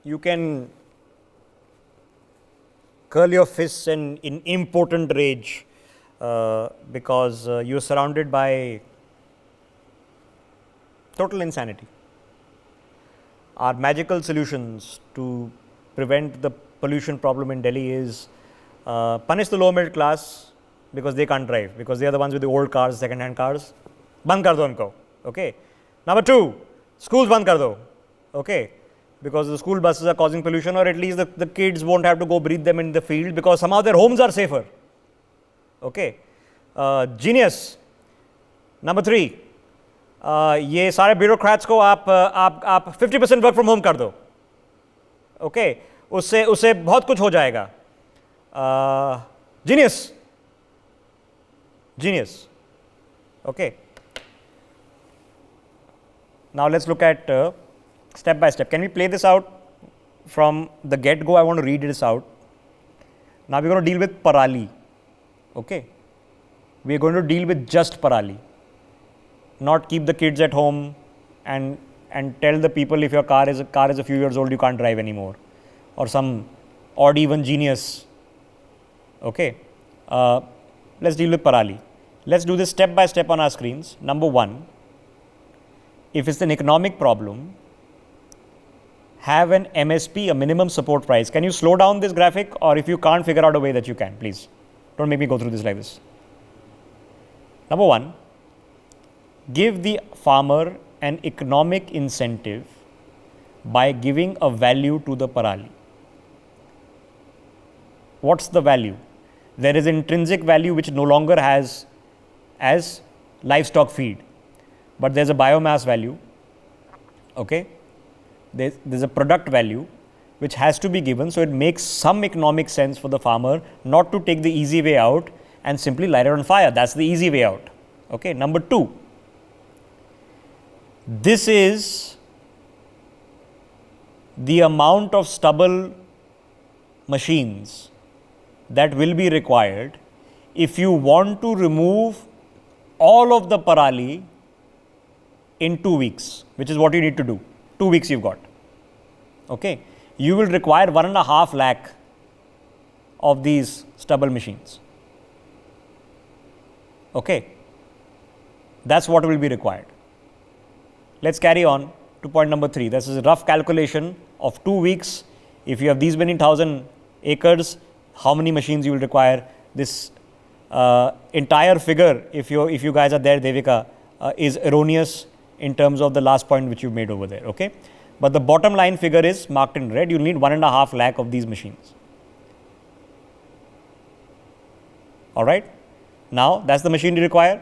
you can curl your fists in impotent rage because you're surrounded by total insanity. Our magical solutions to prevent the pollution problem in Delhi is punish the lower middle class because they can't drive, because they are the ones with the old cars, second-hand cars. Band kar do unko. Okay. Number 2, schools band kar do. Okay. Because the school buses are causing pollution, or at least the kids won't have to go breathe them in the field because somehow their homes are safer. Okay. Genius. Number 3, ये सारे bureaucrats को आप 50% work from home कर दो. Okay. उससे बहुत कुछ हो जाएगा. Genius. Okay. Now let's look at step by step. Can we play this out from the get-go? I want to read this out. Now we're going to deal with Parali. Okay. We're going to deal with just Parali. Not keep the kids at home and tell the people if your car is a few years old, you can't drive anymore, or some odd even genius. Okay. Let's deal with Parali. Let's do this step by step on our screens. Number 1, if it's an economic problem, have an MSP, a minimum support price. Can you slow down this graphic, or if you can't figure out a way that you can, please don't make me go through this like this. Number 1, give the farmer an economic incentive by giving a value to the Parali. What's the value? There is intrinsic value which no longer has as livestock feed, but there's a biomass value. Okay. There's a product value which has to be given, so it makes some economic sense for the farmer not to take the easy way out and simply light it on fire. That's the easy way out. Okay. Number 2, this is the amount of stubble machines that will be required if you want to remove all of the Parali in 2 weeks, which is what you need to do. 2 weeks you've got. Okay. You will require 1.5 lakh of these stubble machines. Okay. That's what will be required. Let's carry on to point number 3. This is a rough calculation of 2 weeks. If you have these many thousand acres, how many machines you will require. This entire figure, if you guys are there, Devika, is erroneous in terms of the last point which you made over there. Okay. But the bottom line figure is marked in red. You'll need 1.5 lakh of these machines. All right. Now that's the machine you require.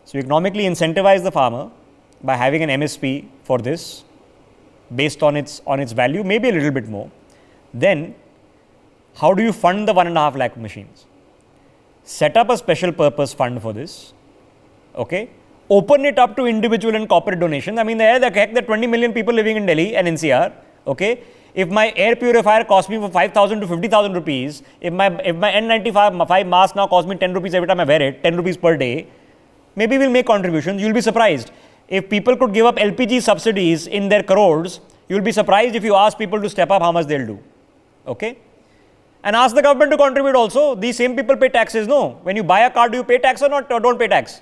So you economically incentivize the farmer by having an MSP for this based on its value, maybe a little bit more. Then how do you fund the 1.5 lakh machines? Set up a special purpose fund for this. Okay. Open it up to individual and corporate donations. I mean, there are 20 million people living in Delhi and NCR. Okay. If my air purifier costs me from 5,000 to 50,000 rupees, if my N95 mask now costs me 10 rupees every time I wear it, 10 rupees per day, maybe we'll make contributions. You'll be surprised. If people could give up LPG subsidies in their crores, you'll be surprised if you ask people to step up how much they'll do. Okay. And ask the government to contribute also. These same people pay taxes, no? When you buy a car, do you pay tax or not, or don't pay tax?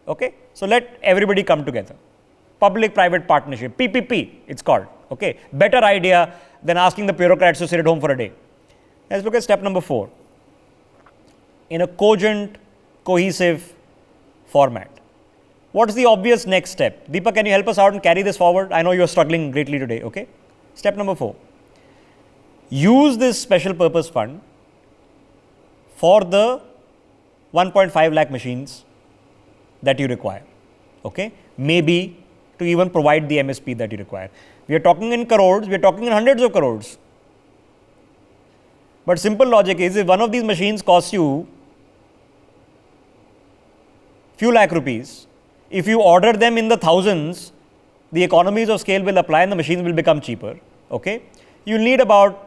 Okay. So let everybody come together. Public-private partnership, PPP, it's called. Okay. Better idea than asking the bureaucrats to sit at home for a day. Let's look at step number 4. In a cogent, cohesive format. What's the obvious next step? Deepak, can you help us out and carry this forward? I know you're struggling greatly today. Okay. Step number 4. Use this special purpose fund for the 1.5 lakh machines that you require. Okay. Maybe to even provide the MSP that you require. We are talking in crores, we are talking in hundreds of crores. But simple logic is, if one of these machines costs you few lakh rupees, if you order them in the thousands, the economies of scale will apply and the machines will become cheaper. Okay. You need about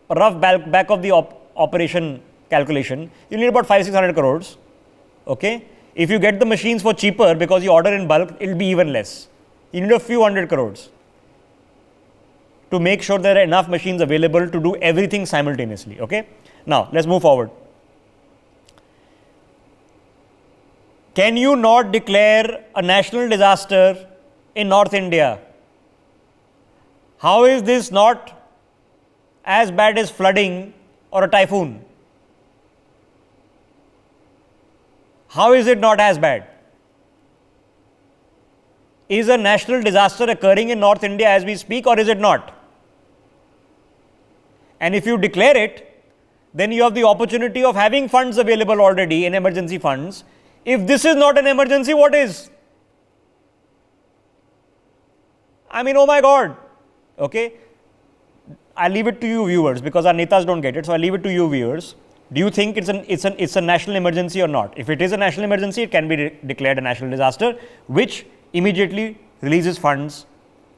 a rough back of the operation calculation, you need about 500-600 crores. Okay. If you get the machines for cheaper because you order in bulk, it will be even less. You need a few hundred crores to make sure there are enough machines available to do everything simultaneously. Okay. Now, let's move forward. Can you not declare a national disaster in North India? How is this not as bad as flooding or a typhoon? How is it not as bad? Is a national disaster occurring in North India as we speak, or is it not? And if you declare it, then you have the opportunity of having funds available already in emergency funds. If this is not an emergency, what is? I mean, oh my God. Okay. I'll leave it to you viewers because our netas don't get it. So I'll leave it to you viewers. Do you think it's a national emergency or not? If it is a national emergency, it can be declared a national disaster, which immediately releases funds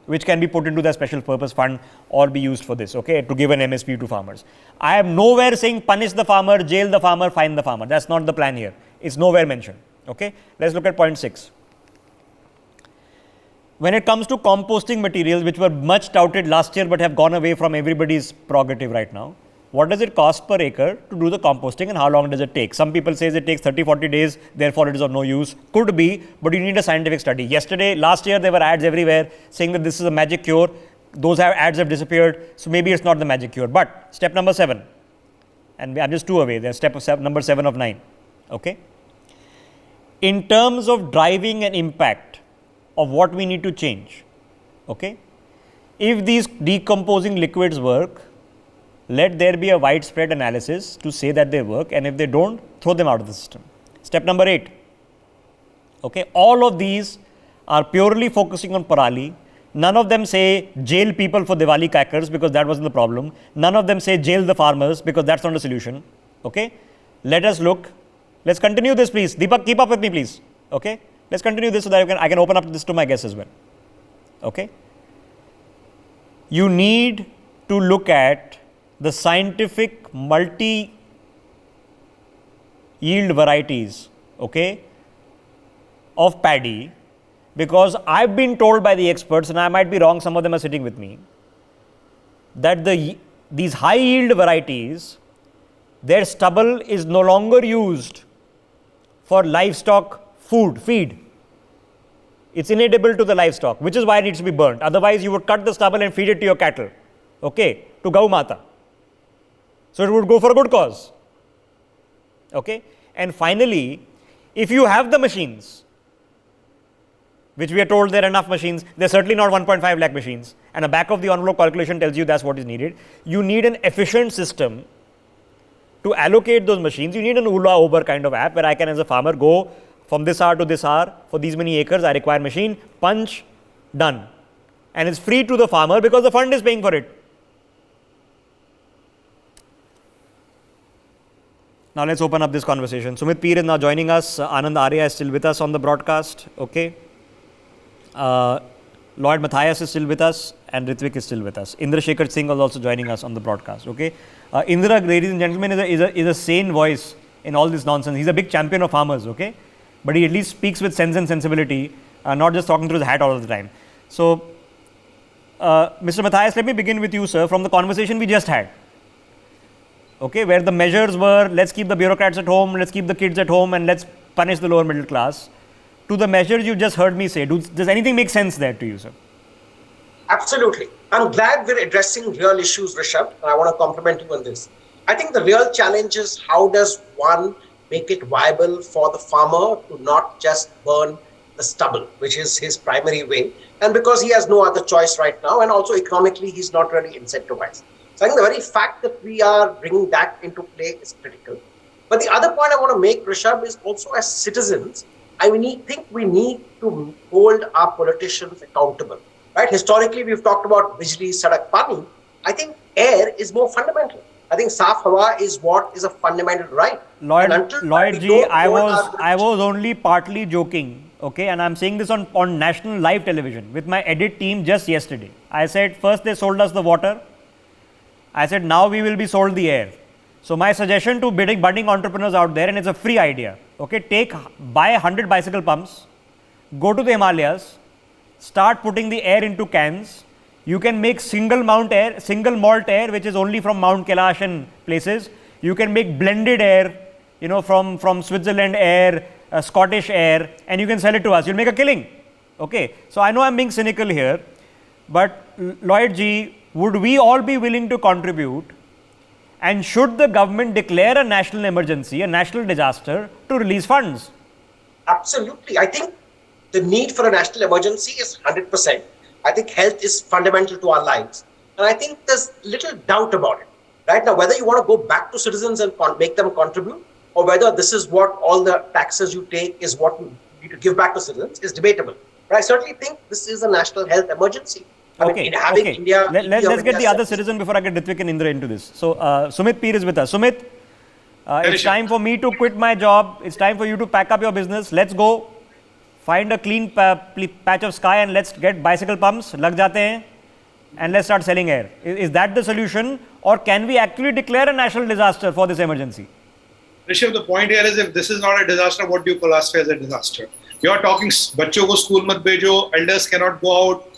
which can be put into the special purpose fund or be used for this, okay, to give an MSP to farmers. I am nowhere saying punish the farmer, jail the farmer, fine the farmer. That's not the plan here. It's nowhere mentioned. Okay. Let's look at point 6. When it comes to composting materials, which were much touted last year but have gone away from everybody's prerogative right now, what does it cost per acre to do the composting and how long does it take? Some people say it takes 30-40 days, therefore it is of no use. Could be, but you need a scientific study. Last year there were ads everywhere saying that this is a magic cure. Those ads have disappeared, so maybe it's not the magic cure. But step number 7, and I'm just 2 away, there's number 7 of 9. Okay. In terms of driving an impact of what we need to change, okay, if these decomposing liquids work, let there be a widespread analysis to say that they work, and if they don't, throw them out of the system. Step number 8. Okay, all of these are purely focusing on Parali. None of them say jail people for Diwali crackers because that wasn't the problem. None of them say jail the farmers because that's not a solution. Okay, let us look. Let's continue this, please. Deepak, keep up with me, please. Okay, let's continue this so that I can open up this to my guests as well. Okay, you need to look at the scientific multi-yield varieties, okay, of paddy, because I've been told by the experts, and I might be wrong, some of them are sitting with me, that these high yield varieties, their stubble is no longer used for livestock feed. It's inedible to the livestock, which is why it needs to be burnt. Otherwise, you would cut the stubble and feed it to your cattle, okay, to Gau Mata. So it would go for a good cause. Okay. And finally, if you have the machines, which we are told there are enough machines, they're certainly not 1.5 lakh machines, and a back of the envelope calculation tells you that's what is needed. You need an efficient system to allocate those machines. You need an Ola Uber kind of app where I can, as a farmer, go from this hour to this hour for these many acres. I require machine, punch, done. And it's free to the farmer because the fund is paying for it. Now let's open up this conversation. Sumit Peer is now joining us. Anand Arya is still with us on the broadcast. Okay. Lloyd Matthias is still with us, and Ritvik is still with us. Indra Shekhar Singh is also joining us on the broadcast. Okay. Indra, ladies and gentlemen, is a sane voice in all this nonsense. He's a big champion of farmers. Okay. But he at least speaks with sense and sensibility, not just talking through his hat all of the time. So, Mr. Matthias, let me begin with you, sir, from the conversation we just had. Okay, where the measures were, let's keep the bureaucrats at home, let's keep the kids at home, and let's punish the lower middle class, to the measures you just heard me say. Does anything make sense there to you, sir? Absolutely. I'm glad we're addressing real issues, Rishabh, and I want to compliment you on this. I think the real challenge is how does one make it viable for the farmer to not just burn the stubble, which is his primary way, and because he has no other choice right now, and also economically he's not really incentivized. So I think the very fact that we are bringing that into play is critical. But the other point I want to make, Rishabh, is also as citizens, think we need to hold our politicians accountable. Right? Historically, we've talked about bijli, sadak, pani. I think air is more fundamental. I think saaf hawa is what is a fundamental right. Lloyd ji, I was only partly joking. Okay, and I'm saying this on national live television with my edit team just yesterday. I said first they sold us the water. I said, now we will be sold the air. So my suggestion to budding entrepreneurs out there, and it's a free idea, okay, buy 100 bicycle pumps, go to the Himalayas, start putting the air into cans, You can make single malt air, which is only from Mount Kailash and places. You can make blended air, from Switzerland air, Scottish air, and you can sell it to us. You'll make a killing. Okay. So I know I'm being cynical here, but Lloyd G, would we all be willing to contribute? And should the government declare a national emergency, a national disaster, to release funds? Absolutely. I think the need for a national emergency is 100%. I think health is fundamental to our lives. And I think there's little doubt about it. Right now, whether you want to go back to citizens and make them contribute, or whether this is what all the taxes you take is what you need to give back to citizens is debatable. But I certainly think this is a national health emergency. Okay. Let's get the other citizen before I get Ritvik and Indra into this. So, Sumit Peer is with us. Sumit, it's time for me to quit my job. It's time for you to pack up your business. Let's go find a clean patch of sky and let's get bicycle pumps, lag jate hain, and let's start selling air. Is that the solution, or can we actually declare a national disaster for this emergency? Rishabh, the point here is, if this is not a disaster, what do you classify as a disaster? You are talking, bachcho ko school mat bhejo, elders cannot go out.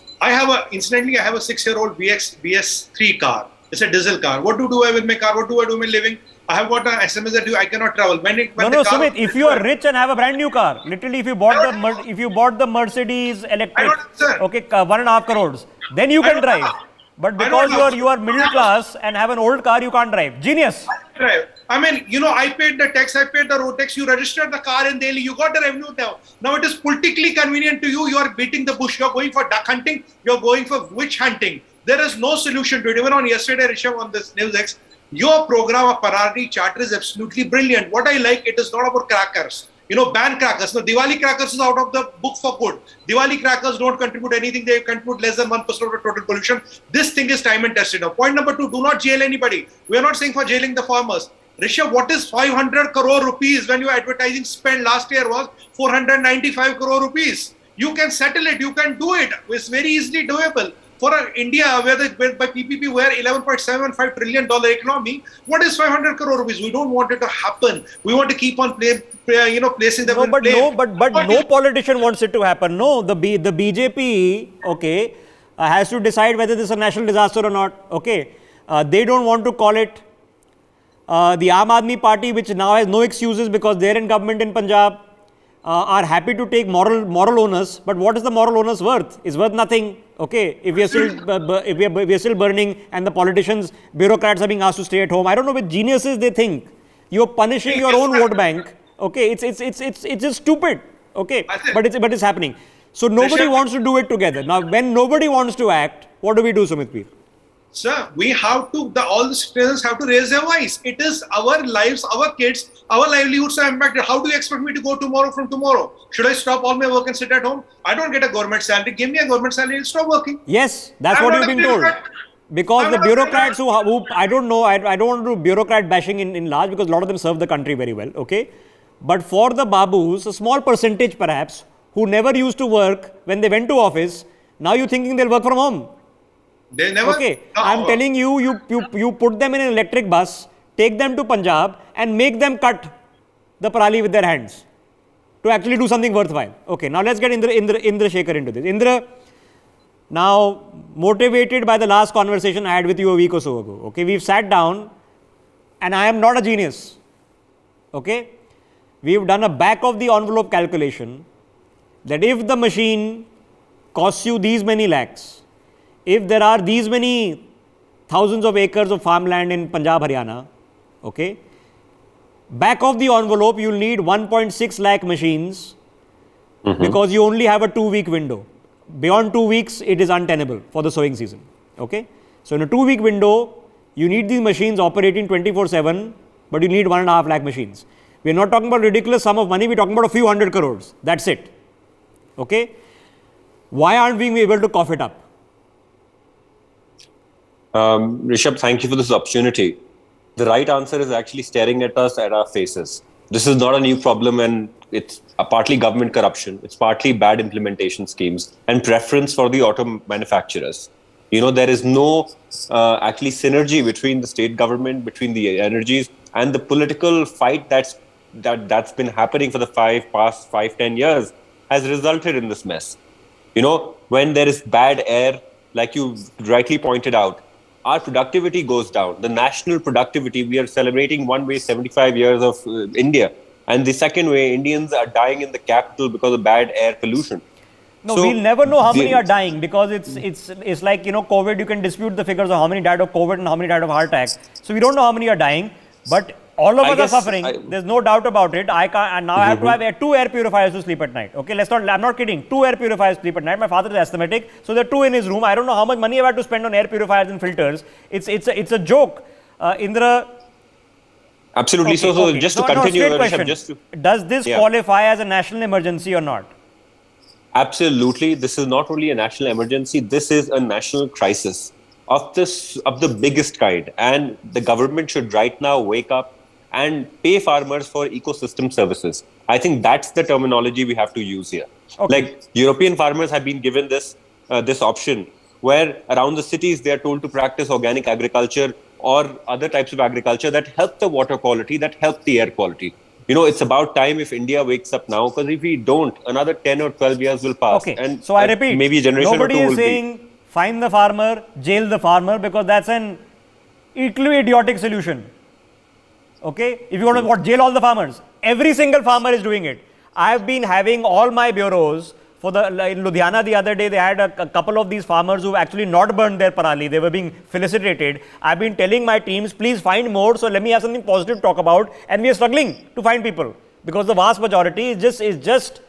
Incidentally, I have a 6-year-old BS3 car. It's a diesel car. What do I do with my car? What do I do with my living? I have got an SMS that I cannot travel. Sumit, if you are rich and have a brand new car, literally, if you bought the Mercedes electric, 1.5 crores, then you can drive. But because you are middle class and have an old car, you can't drive. Genius. I paid the tax, I paid the road tax, you registered the car in Delhi, you got the revenue there. Now it is politically convenient to you, you are beating the bush, you are going for duck hunting, you are going for witch hunting. There is no solution to it. Even on yesterday, Rishabh, on this NewsX, your program of Parali charter is absolutely brilliant. What I like, it is not about crackers. Ban crackers. No, Diwali crackers is out of the book for good. Diwali crackers don't contribute anything. They contribute less than 1% of the total pollution. This thing is time and tested. Now, point number 2, do not jail anybody. We are not saying for jailing the farmers. Rishabh, what is 500 crore rupees when your advertising spend last year was 495 crore rupees? You can settle it. You can do it. It's very easily doable. For India, where by PPP, where $11.75 trillion economy, what is 500 crore rupees? We don't want it to happen. We want to keep on placing them in play. But no politician wants it to happen. No, the BJP, has to decide whether this is a national disaster or not. They don't want to call it. The Aam Aadmi Party, which now has no excuses because they're in government in Punjab, are happy to take moral onus. But what is the moral onus worth? It's worth nothing. If we are still burning and the politicians, bureaucrats are being asked to stay at home. I don't know which geniuses they think. You're punishing your own vote bank. It's just stupid. But it's happening. So nobody wants to do it together. Now, when nobody wants to act, what do we do, Sumit Peer? Sir, we have to, all the citizens have to raise their voice. It is our lives, our kids, our livelihoods are impacted. How do you expect me to go from tomorrow? Should I stop all my work and sit at home? I don't get a government salary. Give me a government salary and stop working. Yes, that's what you've been told. Because the bureaucrats who I don't know, I don't want to do bureaucrat bashing in large because a lot of them serve the country very well. But for the babus, a small percentage perhaps, who never used to work when they went to office, now you're thinking they'll work from home. They never. I'm telling you, you put them in an electric bus, take them to Punjab and make them cut the parali with their hands to actually do something worthwhile. Now let's get Indra Shekhar into this. Indra, now motivated by the last conversation I had with you a week or so ago. We've sat down and I am not a genius. We've done a back of the envelope calculation that if the machine costs you these many lakhs, if there are these many thousands of acres of farmland in Punjab, Haryana, back of the envelope, you'll need 1.6 lakh machines because you only have a 2-week window. Beyond 2 weeks, it is untenable for the sowing season. So in a 2-week window, you need these machines operating 24/7, but you need 1.5 lakh machines. We're not talking about a ridiculous sum of money, we're talking about a few hundred crores. That's it. Why aren't we able to cough it up? Rishabh, thank you for this opportunity. The right answer is actually staring at us at our faces. This is not a new problem, and it's partly government corruption. It's partly bad implementation schemes and preference for the auto manufacturers. There is no actually synergy between the state government, between the energies, and the political fight that's been happening for the past 5-10 years has resulted in this mess. When there is bad air, like you rightly pointed out, our productivity goes down. The national productivity, we are celebrating one way 75 years of India. And the second way, Indians are dying in the capital because of bad air pollution. No, So we'll never know how many the- are dying because it's like, COVID, you can dispute the figures of how many died of COVID and how many died of heart attack. So we don't know how many are dying, but all of I us are guess suffering. There's no doubt about it. I can't, and now I have to have 2 air purifiers to sleep at night. Okay, I'm not kidding. 2 air purifiers to sleep at night. My father is asthmatic, so there are 2 in his room. I don't know how much money I've had to spend on air purifiers and filters. It's a joke. Indra. Absolutely. Okay, So okay. just to No, continue, straight Rishabh, question. just to, Does this Yeah. qualify as a national emergency or not? absolutely, this is not only a national emergency, this is a national crisis of the biggest kind. And the government should right now wake up and pay farmers for ecosystem services. I think that's the terminology we have to use here. Okay. Like European farmers have been given this option where around the cities they are told to practice organic agriculture or other types of agriculture that help the water quality, that help the air quality. It's about time if India wakes up now, because if we don't, another 10 or 12 years will pass. Okay, And so I repeat, maybe a generation nobody or two is will saying fine the farmer, jail the farmer, because that's an equally idiotic solution. Okay, if you want to jail all the farmers, every single farmer is doing it. I've been having all my bureaus for in Ludhiana the other day. They had a couple of these farmers who actually not burned their parali. They were being felicitated. I've been telling my teams, please find more. So let me have something positive to talk about. And we are struggling to find people because the vast majority is just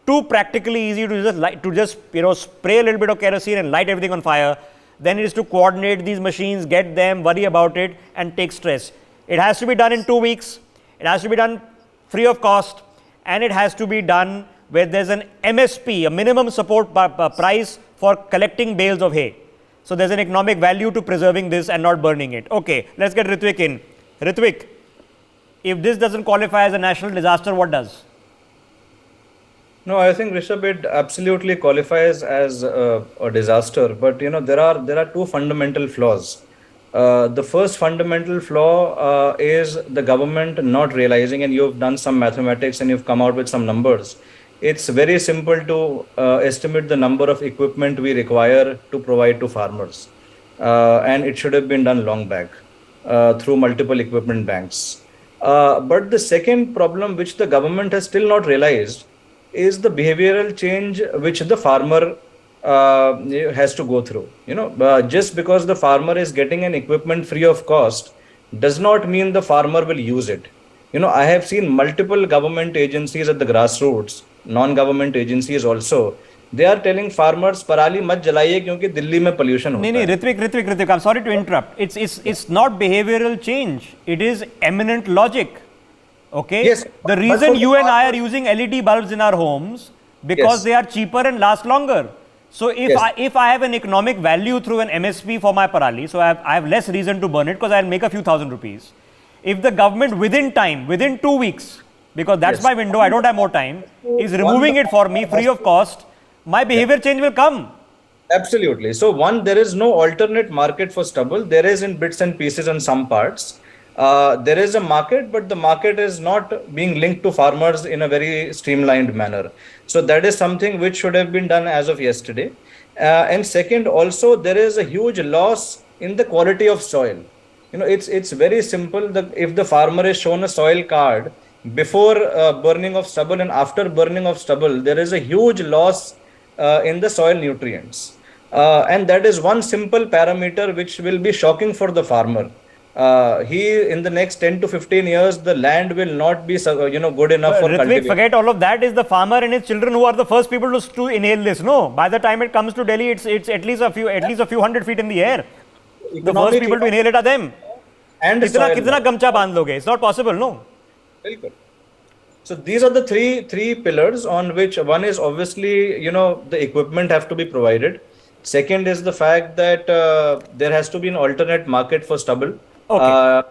too practically easy to just spray a little bit of kerosene and light everything on fire. Then it is to coordinate these machines, get them, worry about it, and take stress. It has to be done in 2 weeks. It has to be done free of cost, and it has to be done where there's an MSP, a minimum support price for collecting bales of hay. So there's an economic value to preserving this and not burning it. Okay, let's get Ritwik in. Ritwik, if this doesn't qualify as a national disaster, what does? No, I think Rishabh, it absolutely qualifies as a disaster. But there are 2 fundamental flaws. The first fundamental flaw is the government not realizing, and you've done some mathematics and you've come out with some numbers. It's very simple to estimate the number of equipment we require to provide to farmers. And it should have been done long back through multiple equipment banks. But the second problem, which the government has still not realized, is the behavioral change which the farmer has to go through. Just because the farmer is getting an equipment free of cost does not mean the farmer will use it. I have seen multiple government agencies at the grassroots, non-government agencies also. They are telling farmers, parali mat jalaiye kyunki Delhi mein pollution hota hai. Ritwik, I'm sorry to interrupt. It's not behavioral change. It is eminent logic. Okay? Yes, the reason you and I are using LED bulbs in our homes because Yes. they are cheaper and last longer. So if I have an economic value through an MSP for my parali, so I have less reason to burn it because I'll make a few thousand rupees. If the government within 2 weeks, because that's my window, I don't have more time, is removing it for me free of cost, my behavior change will come. Absolutely. So there is no alternate market for stubble. There is in bits and pieces and some parts. There is a market, but the market is not being linked to farmers in a very streamlined manner. So that is something which should have been done as of yesterday. And second, also, there is a huge loss in the quality of soil. It's very simple that if the farmer is shown a soil card before burning of stubble and after burning of stubble, there is a huge loss in the soil nutrients. And that is one simple parameter which will be shocking for the farmer. In the next 10 to 15 years, the land will not be good enough for Ritwik, cultivation. forget all of that. Is the farmer and his children who are the first people to inhale this. No, by the time it comes to Delhi, it's at least a few hundred feet in the air. The first people to inhale it are them. And कितना गमछा बांध लोगे? It's not possible, no. Very good. So these are the three pillars on which one is obviously, the equipment have to be provided. Second is the fact that there has to be an alternate market for stubble. Okay.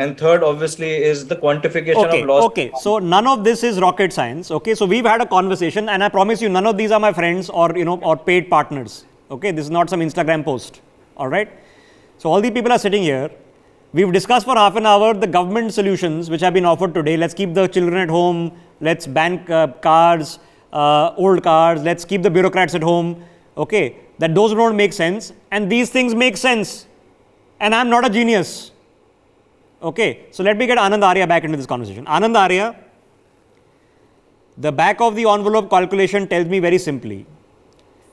And third, obviously, is the quantification of loss. Okay, so none of this is rocket science. Okay, so we've had a conversation, and I promise you, none of these are my friends or or paid partners. Okay, this is not some Instagram post. All right. So all the people are sitting here. We've discussed for half an hour the government solutions which have been offered today. Let's keep the children at home. Let's ban cars, old cars. Let's keep the bureaucrats at home. Okay, that those don't make sense and these things make sense. And I'm not a genius. Okay, so let me get Anand Arya back into this conversation. Anand Arya, the back of the envelope calculation tells me very simply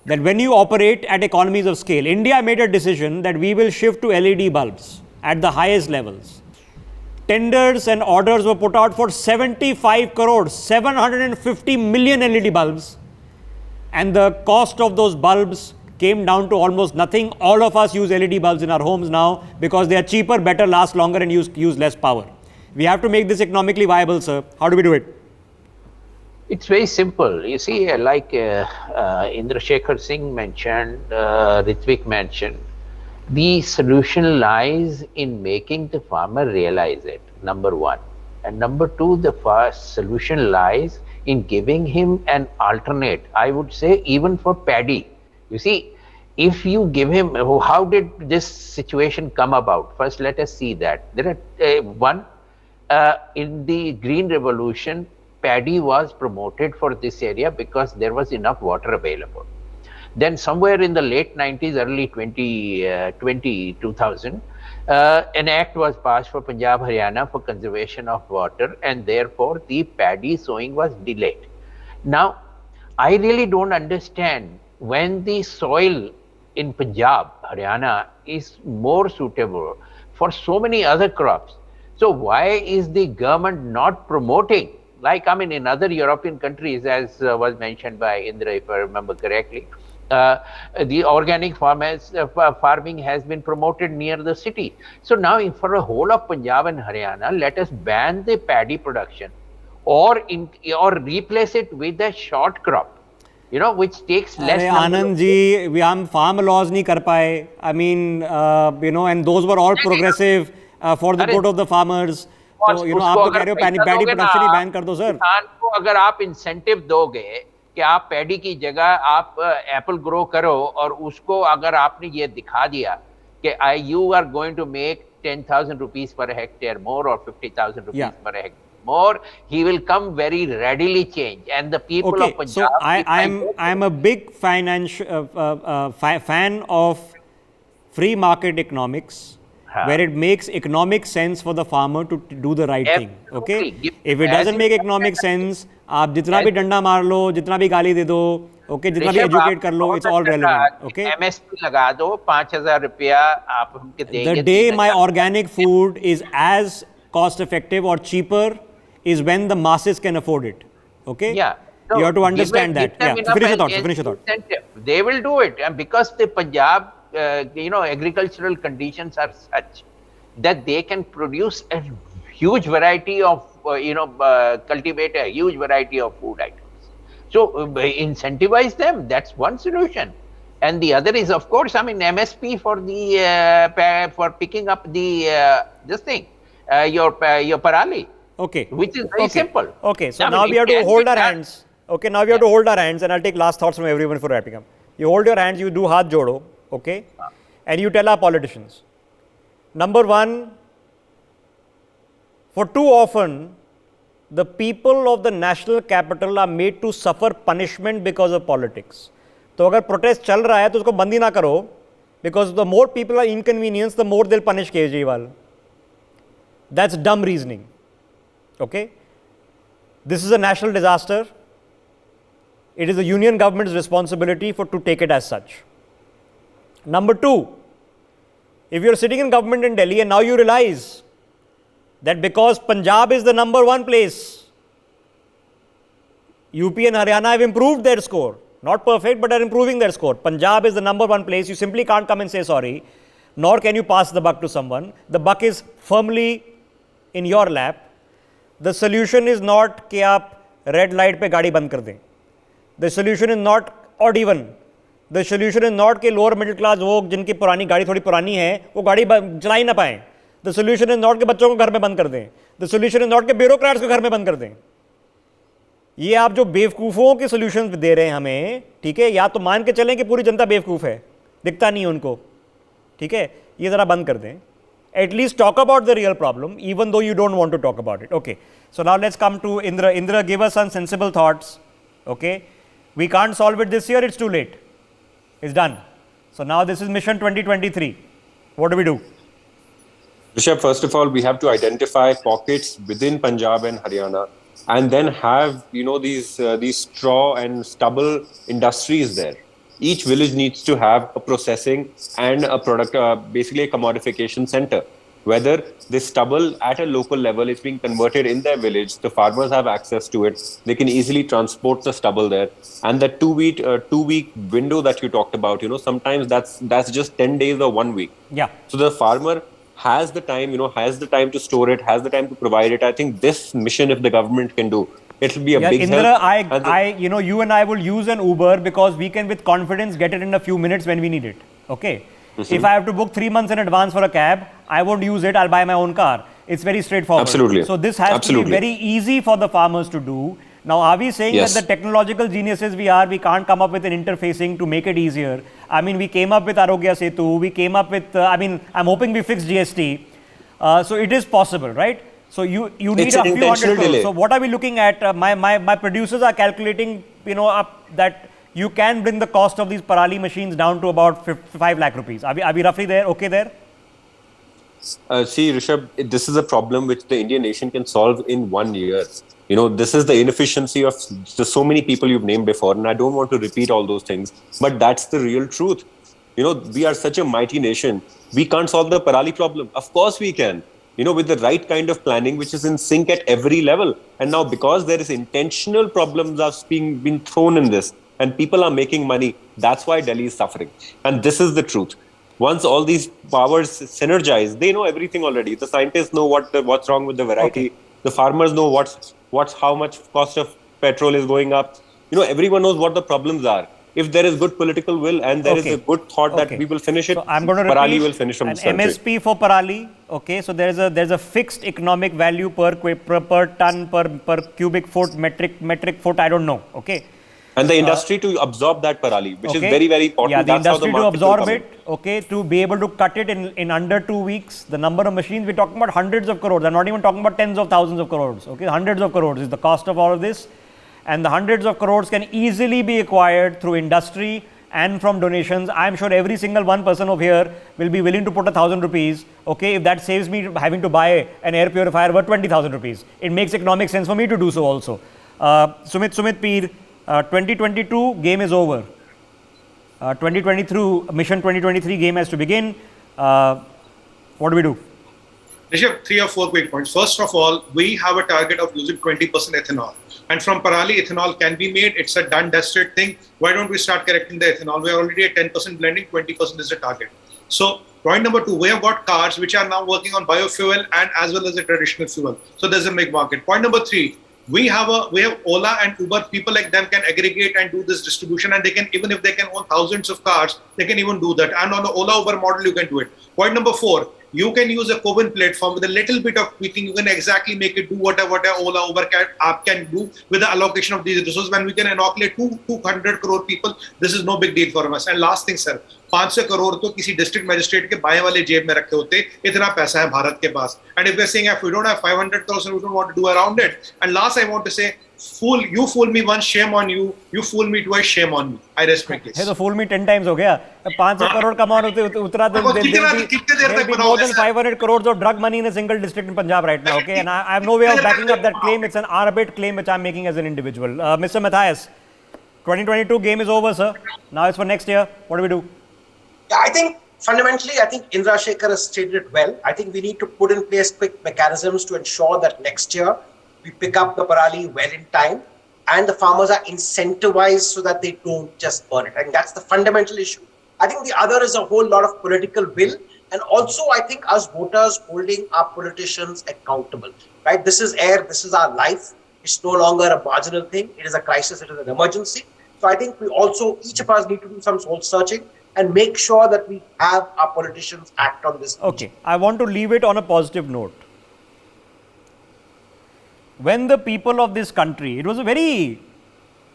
that when you operate at economies of scale, India made a decision that we will shift to LED bulbs at the highest levels. Tenders and orders were put out for 75 crores, 750 million LED bulbs, and the cost of those bulbs came down to almost nothing. All of us use LED bulbs in our homes now because they are cheaper, better, last longer and use less power. We have to make this economically viable, sir. How do we do it? It's very simple. You see, like Indra Shekhar Singh mentioned, Ritvik mentioned, the solution lies in making the farmer realize it, number one. And number two, the first solution lies in giving him an alternate, I would say, even for paddy. You see, if you give him, how did this situation come about? First, let us see that. There are in the Green Revolution, paddy was promoted for this area because there was enough water available. Then somewhere in the late 90s, early 2000, an act was passed for Punjab, Haryana for conservation of water, and therefore the paddy sowing was delayed. Now, I really don't understand when the soil in Punjab, Haryana is more suitable for so many other crops. So why is the government not promoting? Like, I mean, in other European countries, as was mentioned by Indra, if I remember correctly, the organic farming has been promoted near the city. So now, for the whole of Punjab and Haryana, let us ban the paddy production, or replace it with a short crop, which takes less. Anand ji, हम farm laws नहीं कर पाए. I mean, and those were all progressive for the good of the farmers. तो आप तो कह रहे हो पैडी प्रोडक्शन ही बैन कर दो सर. किसान को अगर आप इंसेंटिव दोगे कि आप पैडी की जगह आप एप्पल ग्रो करो, और उसको अगर आपने ये दिखा दिया कि you are going to make 10,000 rupees per hectare more or 50,000 rupees per hectare more, he will come very readily change. And the people of Punjab. So I am a big fan of free market economics, where it makes economic sense for the farmer to do the right thing. Okay, if it doesn't make economic sense, आप जितना भी डंडा मार लो, जितना भी गाली दे दो, okay, जितना भी educate कर लो, it's all relevant. Okay, MSP लगा दो, 5,000 रुपया आप हमके देंगे. The day my organic food is as cost effective or cheaper is when the masses can afford it. Okay, you have to understand that. Finish your thought. They will do it, and because the Punjab agricultural conditions are such that they can produce a huge variety of cultivate a huge variety of food items. So incentivize them. That's one solution. And the other is, of course, MSP for the for picking up the this thing, your Parali. Okay. Which is very simple. Okay. So now we have to hold our hands. Okay. Now we have to hold our hands, and I'll take last thoughts from everyone for wrapping up. You hold your hands. You do haath jodo. Okay, and you tell our politicians, number one, for too often, the people of the national capital are made to suffer punishment because of politics. तो अगर protest चल रहा है तो उसको बंद ही ना करो, because the more people are inconvenienced, the more they'll punish Kejriwal. That's dumb reasoning. Okay, this is a national disaster. It is the union government's responsibility to take it as such. Number two, if you're sitting in government in Delhi and now you realize that because Punjab is the number one place, UP and Haryana have improved their score. Not perfect, but are improving their score. Punjab is the number one place. You simply can't come and say sorry, nor can you pass the buck to someone. The buck is firmly in your lap. The solution is not कि आप red light पे गाड़ी बंद कर दें. The solution is not odd even. The solution is not कि lower middle class लोग जिनकी पुरानी गाड़ी थोड़ी पुरानी है वो गाड़ी चला ही ना पाएं. The solution is not कि बच्चों को घर में बंद कर दें. The solution is not कि bureaucrats को घर में बंद कर दें. ये आप जो बेवकूफ़ों के solutions दे रहे हैं हमें, ठीक है, या तो मान के चलें कि पूरी जनता बेवकूफ़ है, दिखता नहीं है उनको, ठीक है, ये ज़रा बंद कर दें. At least talk about the real problem, even though you don't want to talk about it. Okay. So now let's come to Indra. Indra, give us some sensible thoughts. Okay. We can't solve it this year. It's too late. It's done. So now this is mission 2023. What do we do? Rishabh, first of all, we have to identify pockets within Punjab and Haryana, and then have these straw and stubble industries there. Each village needs to have a processing and a product, basically a commodification center. Whether this stubble at a local level is being converted in their village, the farmers have access to it. They can easily transport the stubble there. And the 2 week window that you talked about, sometimes that's just 10 days or 1 week. Yeah. So the farmer has the time, has the time to store it, has the time to provide it. I think this mission, if the government can do, it will be a big Indra, help. you and I will use an Uber because we can with confidence get it in a few minutes when we need it. Okay. If I have to book 3 months in advance for a cab, I won't use it. I'll buy my own car. It's very straightforward. Absolutely. So this has to be very easy for the farmers to do. Now, are we saying that the technological geniuses we are, we can't come up with an interfacing to make it easier? I mean, we came up with Arogya Setu. We came up with, I'm hoping we fixed GST. So it is possible, right? So you need a few hundred crores. So what are we looking at? My producers are calculating, that you can bring the cost of these Parali machines down to about 5 lakh rupees. Are we roughly there? Okay there? See, Rishabh, this is a problem which the Indian nation can solve in 1 year. This is the inefficiency of so many people you've named before, and I don't want to repeat all those things, but that's the real truth. We are such a mighty nation. We can't solve the Parali problem. Of course we can. With the right kind of planning, which is in sync at every level. And now, because there is intentional problems are being thrown in this, and people are making money, that's why Delhi is suffering. And this is the truth. Once all these powers synergize, they know everything already. The scientists know what's wrong with the variety. Okay. The farmers know how much cost of petrol is going up. Everyone knows what the problems are. If there is good political will and there is a good thought that we will finish it, so I'm going to Parali will finish from an this country. MSP for Parali. Okay, so there's a fixed economic value per ton, per cubic foot, metric foot. I don't know. Okay. And the industry to absorb that Parali, which is very, very important. Yeah, the industry to absorb it, to be able to cut it in under 2 weeks. The number of machines, we're talking about hundreds of crores. I'm not even talking about tens of thousands of crores. Okay, hundreds of crores is the cost of all of this. And the hundreds of crores can easily be acquired through industry and from donations. I'm sure every single one person over here will be willing to put 1,000 rupees. Okay, if that saves me having to buy an air purifier worth 20,000 rupees. It makes economic sense for me to do so also. Sumit Peer, 2022 game is over. 2023 mission 2023 game has to begin. What do we do? Rishabh, 3 or 4 quick points. First of all, we have a target of using 20% ethanol. And from Parali, ethanol can be made. It's a done, dusted thing. Why don't we start correcting the ethanol? We are already at 10% blending, 20% is the target. So point number 2, we have got cars which are now working on biofuel and as well as the traditional fuel. So there's a big market. Point number 3, we have Ola and Uber. People like them can aggregate and do this distribution, and they can, even if they can own thousands of cars, they can even do that. And on the Ola Uber model, you can do it. Point number 4, you can use a Coven platform with a little bit of tweaking. You can exactly make it do whatever Ola Uber app can do with the allocation of these resources. When we can inoculate 200 crore people, this is no big deal for us. And last thing, sir, 500 crore तो किसी district magistrate के बाएं वाले जेब में रखे होते, इतना पैसा है भारत के पास. And if we're saying if we don't have 500 crores, we don't want to do around it. And last, I want to say, you fool me once, shame on you. You fool me twice, shame on me. I rest my case. Hey, so fool me 10 times हो गया. 500 crore कमाने उतरा there'll be more than 500 crores of drug money in a single district in Punjab right now. Okay, and I have no way of backing up that claim. It's an arbit claim which I'm making as an individual. Mr. Matthias, 2022 game is over, sir. Now it's for next year. What do we do? Yeah, I think fundamentally, Indra Shekhar has stated it well. I think we need to put in place quick mechanisms to ensure that next year we pick up the Parali well in time and the farmers are incentivized so that they don't just burn it. I think that's the fundamental issue. I think the other is a whole lot of political will, and also I think us voters holding our politicians accountable. Right? This is air, this is our life. It's no longer a marginal thing. It is a crisis, it is an emergency. So I think we also, each of us need to do some soul searching and make sure that we have our politicians act on this. Okay, I want to leave it on a positive note. When the people of this country, it was a very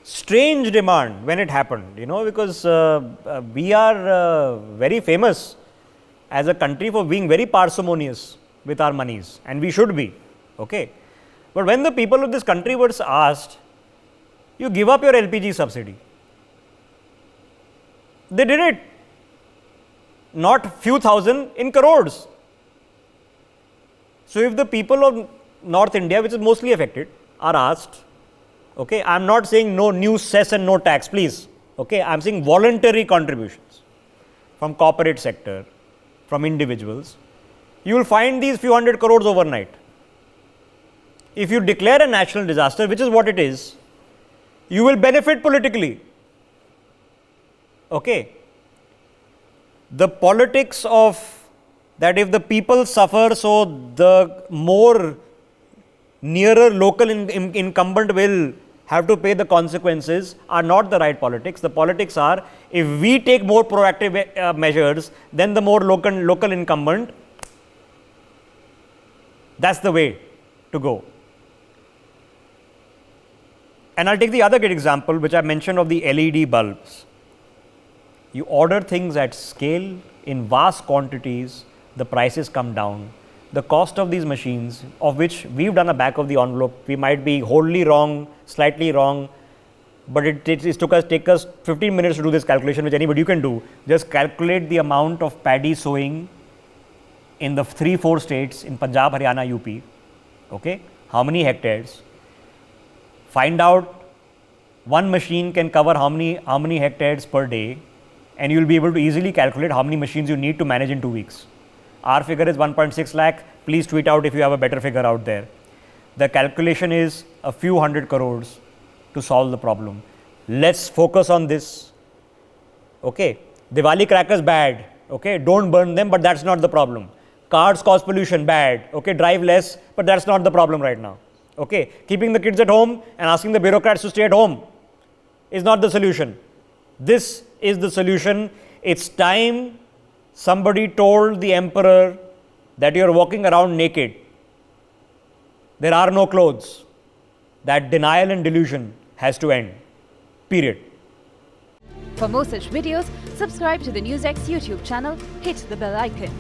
strange demand when it happened, because we are very famous as a country for being very parsimonious with our monies, and we should be, okay. But when the people of this country were asked, you give up your LPG subsidy, they did it. not few thousand, in crores. So if the people of North India, which is mostly affected, are asked, okay, I'm not saying no new cess and no tax, please. Okay, I'm saying voluntary contributions from corporate sector, from individuals. You will find these few hundred crores overnight. If you declare a national disaster, which is what it is, you will benefit politically. Okay. The politics of that if the people suffer, so the more nearer local incumbent will have to pay the consequences are not the right politics. The politics are if we take more proactive measures, then the more local incumbent, that's the way to go. And I'll take the other good example, which I mentioned of the LED bulbs. You order things at scale in vast quantities, the prices come down. The cost of these machines, of which we've done a back of the envelope, we might be wholly wrong, slightly wrong, but it take us 15 minutes to do this calculation, which anybody you can do. Just calculate the amount of paddy sowing in the 3-4 states in Punjab, Haryana, UP. Okay, how many hectares? Find out one machine can cover how many hectares per day, and you will be able to easily calculate how many machines you need to manage in 2 weeks. Our figure is 1.6 lakh. Please tweet out if you have a better figure out there. The calculation is a few hundred crores to solve the problem. Let's focus on this. Okay, Diwali crackers bad. Okay, don't burn them, but that's not the problem. Cars cause pollution, bad. Okay, drive less, but that's not the problem right now. Okay, keeping the kids at home and asking the bureaucrats to stay at home is not the solution. This is the solution. It's time somebody told the emperor that you're walking around naked. There are no clothes. That denial and delusion has to end. Period. For more such videos, subscribe to the NewsX YouTube channel, hit the bell icon.